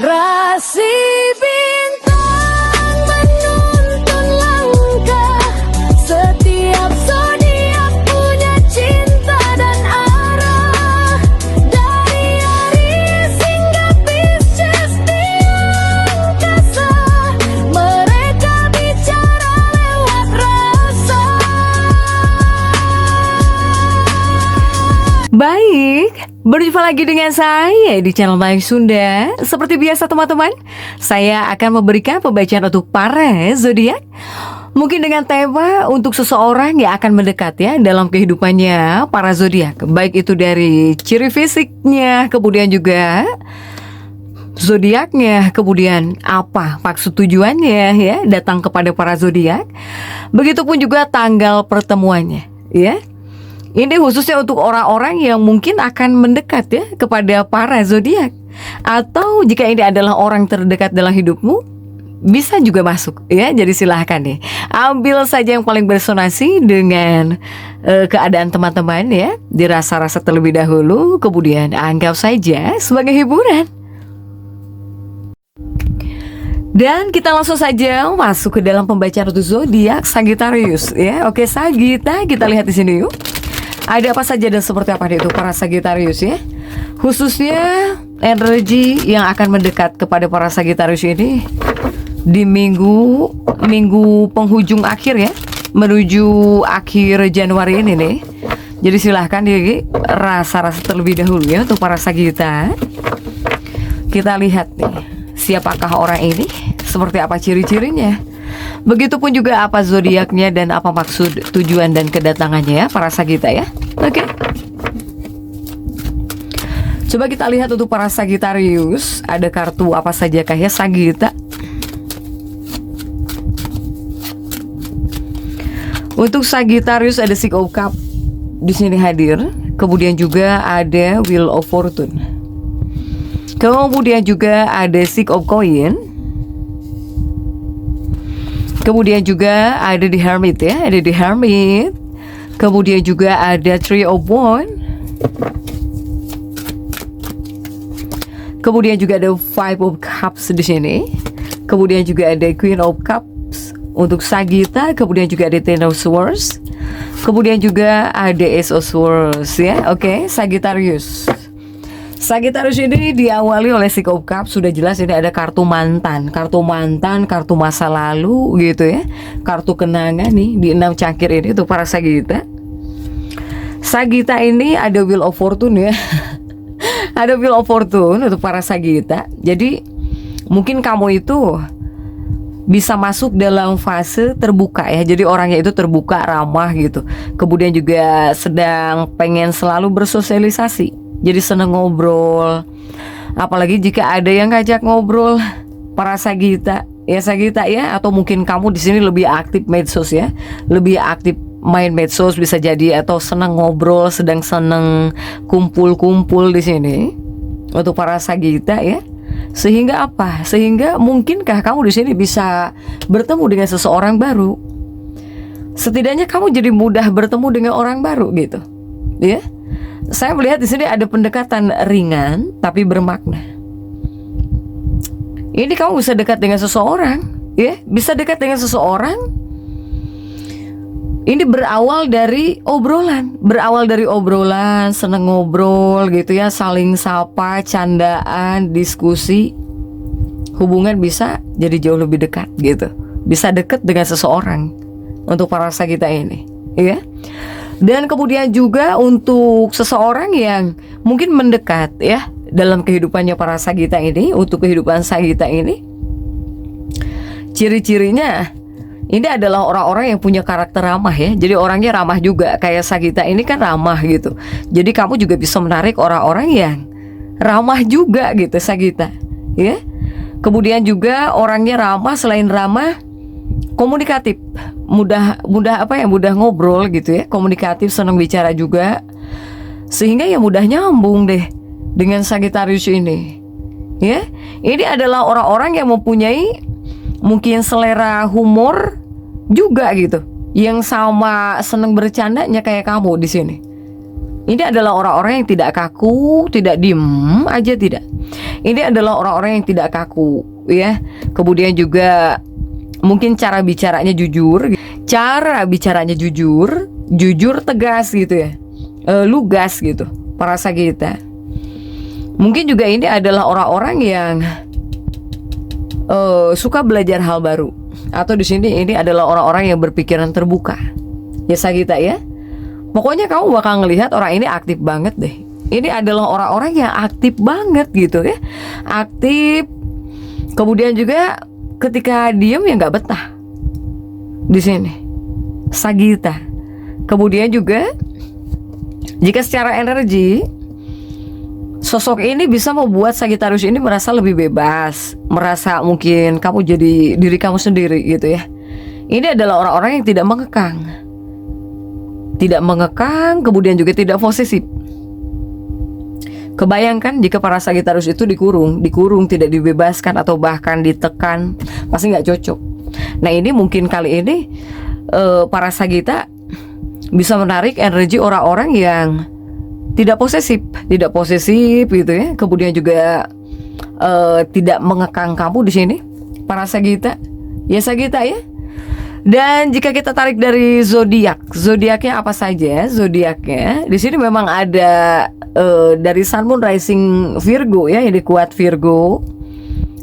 Rasi bintang menuntun langkah, setiap zodiak punya cinta dan arah. Dari Aries hingga Pisces di angkasa, mereka bicara lewat rasa. Baik, berjumpa lagi dengan saya di channel Mayang Sunda. Seperti biasa teman-teman, saya akan memberikan pembacaan untuk para zodiak. Mungkin dengan tema untuk seseorang yang akan mendekat ya dalam kehidupannya para zodiak. Baik itu dari ciri fisiknya, kemudian juga zodiaknya, kemudian apa maksud tujuannya ya datang kepada para zodiak. Begitupun juga tanggal pertemuannya ya. Ini khususnya untuk orang-orang yang mungkin akan mendekat ya kepada para zodiak. Atau jika ini adalah orang terdekat dalam hidupmu, bisa juga masuk ya. Jadi silahkan nih, ambil saja yang paling beresonansi dengan keadaan teman-teman ya. Dirasa-rasa terlebih dahulu, kemudian anggap saja sebagai hiburan. Dan kita langsung saja masuk ke dalam pembacaan untuk zodiak Sagittarius ya. Oke, Sagitta, kita lihat di sini yuk. Ada apa saja dan seperti apa itu para Sagittarius ya. Khususnya energi yang akan mendekat kepada para Sagittarius ini di minggu penghujung akhir ya, menuju akhir Januari ini nih. Jadi silahkan rasa-rasa terlebih dahulu ya untuk para Sagitta. Kita lihat nih, siapakah orang ini, seperti apa ciri-cirinya. Begitupun juga apa zodiaknya dan apa maksud tujuan dan kedatangannya ya para Sagitta ya. Oke. Coba kita lihat untuk para Sagittarius, ada kartu apa saja kah ya Sagitta. Untuk Sagittarius ada Six of Cups di sini hadir, kemudian juga ada Wheel of Fortune. Kemudian juga ada Six of Coins. Kemudian juga ada di Hermit ya, ada di Hermit. Kemudian juga ada Three of Wands. Kemudian juga ada Five of Cups di sini. Kemudian juga ada Queen of Cups untuk Sagitta. Kemudian juga ada Ten of Swords. Kemudian juga ada Ace of Swords ya. Oke, Sagittarius. Sagittarius ini diawali oleh Six of Cups. Sudah jelas ini ada kartu mantan, kartu masa lalu gitu ya. Kartu kenangan nih di 6 cangkir ini untuk para Sagitta. Sagitta ini ada Wheel of Fortune ya. Ada Wheel of Fortune untuk para Sagitta. Jadi mungkin kamu itu bisa masuk dalam fase terbuka ya. Jadi orangnya itu terbuka, ramah gitu. Kemudian juga sedang pengen selalu bersosialisasi. Jadi seneng ngobrol. Apalagi jika ada yang ngajak ngobrol para Sagitta ya, atau mungkin kamu di sini lebih aktif medsos ya. Lebih aktif main medsos bisa jadi, atau seneng ngobrol, sedang seneng kumpul-kumpul di sini untuk para Sagitta ya. Sehingga apa? Sehingga mungkinkah kamu di sini bisa bertemu dengan seseorang baru. Setidaknya kamu jadi mudah bertemu dengan orang baru gitu. Ya. Saya melihat di sini ada pendekatan ringan tapi bermakna. Ini kamu bisa dekat dengan seseorang, ya, bisa dekat dengan seseorang. Ini berawal dari obrolan, seneng ngobrol gitu ya, saling sapa, candaan, diskusi. Hubungan bisa jadi jauh lebih dekat gitu. Bisa dekat dengan seseorang untuk para Sagitta ini, ya. Dan kemudian juga untuk seseorang yang mungkin mendekat ya dalam kehidupannya para Sagitta ini, untuk kehidupan Sagitta ini, ciri-cirinya ini adalah orang-orang yang punya karakter ramah ya. Jadi orangnya ramah juga, kayak Sagitta ini kan ramah gitu. Jadi kamu juga bisa menarik orang-orang yang ramah juga gitu Sagitta ya. Kemudian juga orangnya ramah, selain ramah komunikatif, mudah ngobrol gitu ya, komunikatif, senang bicara juga, sehingga ya mudah nyambung deh dengan Sagittarius ini ya. Ini adalah orang-orang yang mempunyai mungkin selera humor juga gitu, yang sama senang bercandanya kayak kamu di sini. Ini adalah orang-orang yang tidak kaku, tidak diem aja, tidak. Ini adalah orang-orang yang tidak kaku, ya. Kemudian juga mungkin cara bicaranya jujur. Cara bicaranya jujur, jujur tegas gitu ya. Lugas gitu, para Sagita. Mungkin juga ini adalah orang-orang yang suka belajar hal baru. Atau di sini ini adalah orang-orang yang berpikiran terbuka. Ya Sagita ya. Pokoknya kamu bakal ngelihat orang ini aktif banget deh. Ini adalah orang-orang yang aktif banget gitu ya. Aktif. Kemudian juga ketika diem ya nggak betah. Di sini Sagita. Kemudian juga jika secara energi, sosok ini bisa membuat Sagittarius ini merasa lebih bebas, merasa mungkin kamu jadi diri kamu sendiri gitu ya. Ini adalah orang-orang yang tidak mengekang. Tidak mengekang, kemudian juga tidak posesif. Kebayangkan jika para Sagittarius itu dikurung, tidak dibebaskan atau bahkan ditekan, pasti nggak cocok. Nah ini mungkin kali ini para Sagita bisa menarik energi orang-orang yang tidak posesif gitu ya. Kemudian juga tidak mengekang kamu di sini, para Sagita. Ya Sagita ya. Dan jika kita tarik dari zodiaknya apa saja? Zodiaknya di sini memang ada dari Sun, Moon, Rising Virgo ya, yang kuat Virgo.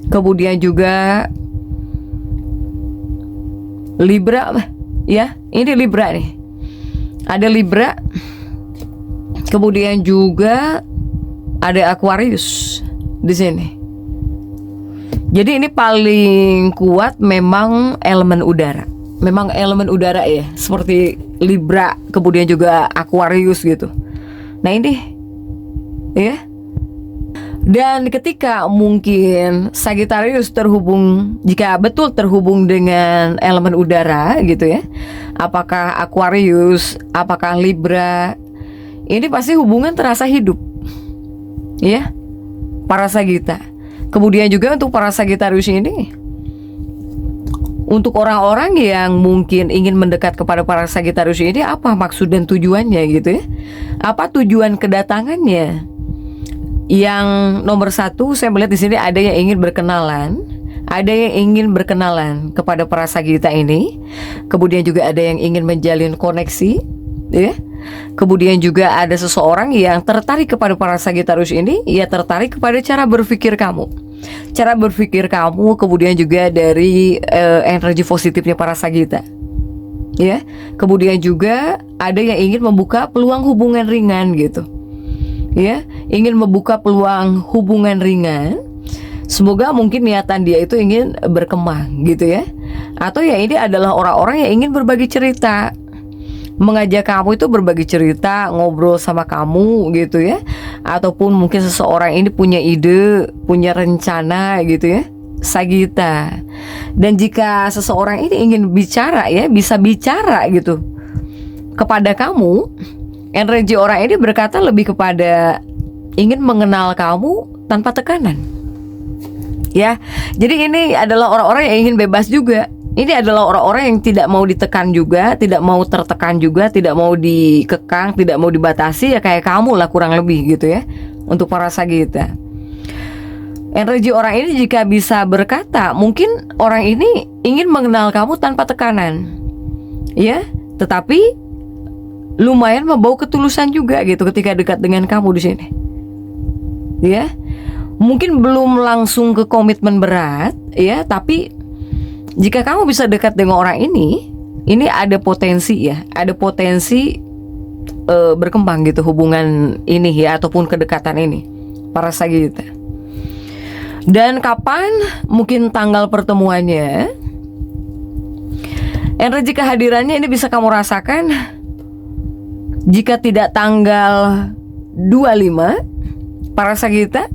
Kemudian juga Libra ya, ini Libra nih. Ada Libra. Kemudian juga ada Aquarius di sini. Jadi ini paling kuat memang elemen udara. Memang elemen udara ya, seperti Libra, kemudian juga Aquarius gitu. Nah ini ya. Dan ketika mungkin Sagittarius terhubung, jika betul terhubung dengan elemen udara gitu ya, apakah Aquarius, apakah Libra, ini pasti hubungan terasa hidup ya, para Sagita. Kemudian juga untuk para Sagittarius ini, untuk orang-orang yang mungkin ingin mendekat kepada para Sagittarius ini, apa maksud dan tujuannya gitu ya? Apa tujuan kedatangannya? Yang nomor satu, saya melihat di sini ada yang ingin berkenalan, kepada para Sagita ini. Kemudian juga ada yang ingin menjalin koneksi, ya. Kemudian juga ada seseorang yang tertarik kepada para Sagittarius ini, ia tertarik kepada cara berpikir kamu. Kemudian juga dari energi positifnya para Sagita. Ya. Kemudian juga ada yang ingin membuka peluang hubungan ringan gitu. Ya, ingin membuka peluang hubungan ringan. Semoga mungkin niatan dia itu ingin berkembang gitu ya. Atau ya ini adalah orang-orang yang ingin berbagi cerita, mengajak kamu itu berbagi cerita, ngobrol sama kamu gitu ya. Ataupun mungkin seseorang ini punya ide, punya rencana gitu ya, Sagita. Dan jika seseorang ini ingin bicara ya, bisa bicara gitu kepada kamu, energi orang ini berkata lebih kepada ingin mengenal kamu tanpa tekanan. Ya, jadi ini adalah orang-orang yang ingin bebas juga. Ini adalah orang-orang yang tidak mau ditekan juga, tidak mau tertekan juga, tidak mau dikekang, tidak mau dibatasi, ya kayak kamu lah kurang lebih gitu ya. Untuk para Sagita, energi orang ini jika bisa berkata, mungkin orang ini ingin mengenal kamu tanpa tekanan, ya, tetapi lumayan membawa ketulusan juga gitu ketika dekat dengan kamu di sini. Ya. Mungkin belum langsung ke komitmen berat ya, tapi jika kamu bisa dekat dengan orang ini ada potensi ya, ada potensi berkembang gitu hubungan ini ya, ataupun kedekatan ini, para Sagita. Dan kapan mungkin tanggal pertemuannya, energi kehadirannya ini bisa kamu rasakan jika tidak tanggal 25, para Sagita,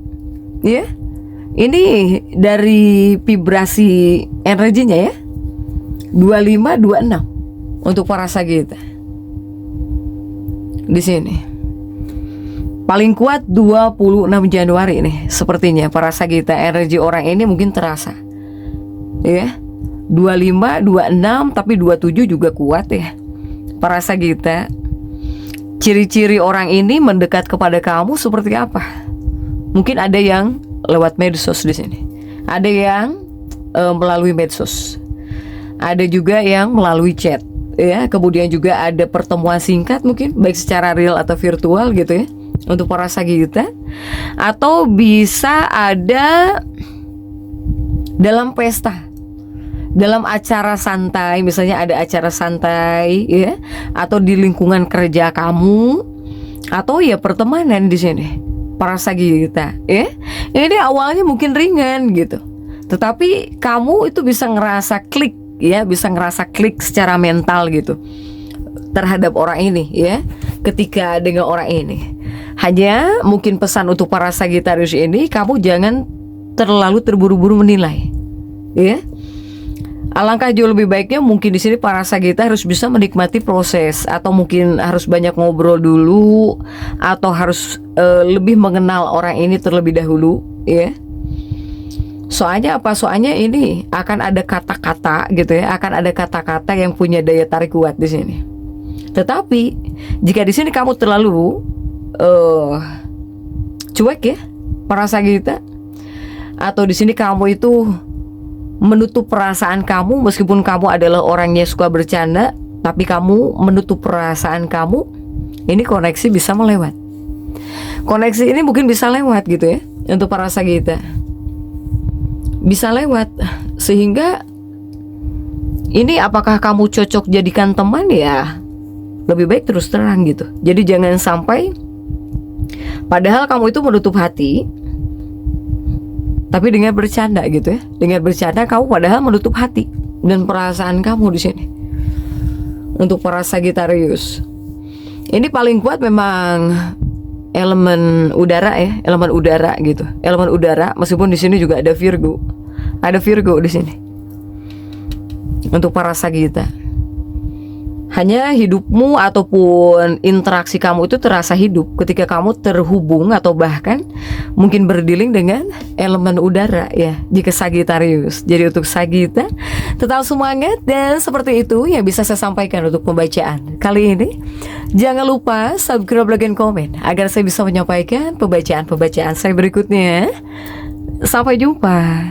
ya. Ini dari vibrasi energinya ya, 25, 26 untuk para Sagita. Di sini paling kuat 26 Januari nih, sepertinya para Sagita energi orang ini mungkin terasa. Ya. 25, 26, tapi 27 juga kuat ya, para Sagita. Ciri-ciri orang ini mendekat kepada kamu seperti apa? Mungkin ada yang lewat medsos di sini. Ada yang melalui medsos. Ada juga yang melalui chat, ya. Kemudian juga ada pertemuan singkat mungkin baik secara real atau virtual gitu ya untuk para Sagitta. Atau bisa ada dalam pesta, dalam acara santai, misalnya ada acara santai ya, atau di lingkungan kerja kamu, atau ya pertemanan di sini para Sagitta ya. Ini awalnya mungkin ringan gitu, tetapi kamu itu bisa ngerasa klik ya, bisa ngerasa klik secara mental gitu terhadap orang ini ya, ketika dengan orang ini. Hanya mungkin pesan untuk para Sagittarius ini, kamu jangan terlalu terburu-buru menilai ya. Alangkah jauh lebih baiknya mungkin di sini para Sagitta harus bisa menikmati proses, atau mungkin harus banyak ngobrol dulu, atau harus lebih mengenal orang ini terlebih dahulu ya. Soalnya apa? Soalnya ini akan ada kata-kata gitu ya, akan ada kata-kata yang punya daya tarik kuat di sini. Tetapi jika di sini kamu terlalu cuek ya, para Sagitta, atau di sini kamu itu menutup perasaan kamu, meskipun kamu adalah orang yang suka bercanda, tapi kamu menutup perasaan kamu, ini koneksi bisa melewat. Koneksi ini mungkin bisa lewat gitu ya untuk para Sagitta. Bisa lewat, sehingga ini apakah kamu cocok jadikan teman ya, lebih baik terus terang gitu. Jadi jangan sampai padahal kamu itu menutup hati, tapi dengan bercanda gitu ya. Dengan bercanda kamu padahal menutup hati dan perasaan kamu di sini. Untuk para Sagittarius, ini paling kuat memang elemen udara ya, elemen udara gitu. Elemen udara, meskipun di sini juga ada Virgo. Ada Virgo di sini. Untuk para Sagitta. Hanya hidupmu ataupun interaksi kamu itu terasa hidup ketika kamu terhubung atau bahkan mungkin berdealing dengan elemen udara ya, jika Sagittarius. Jadi untuk Sagitta, tetap semangat, dan seperti itu yang bisa saya sampaikan untuk pembacaan kali ini. Jangan lupa subscribe, like, dan komen agar saya bisa menyampaikan pembacaan-pembacaan saya berikutnya. Sampai jumpa.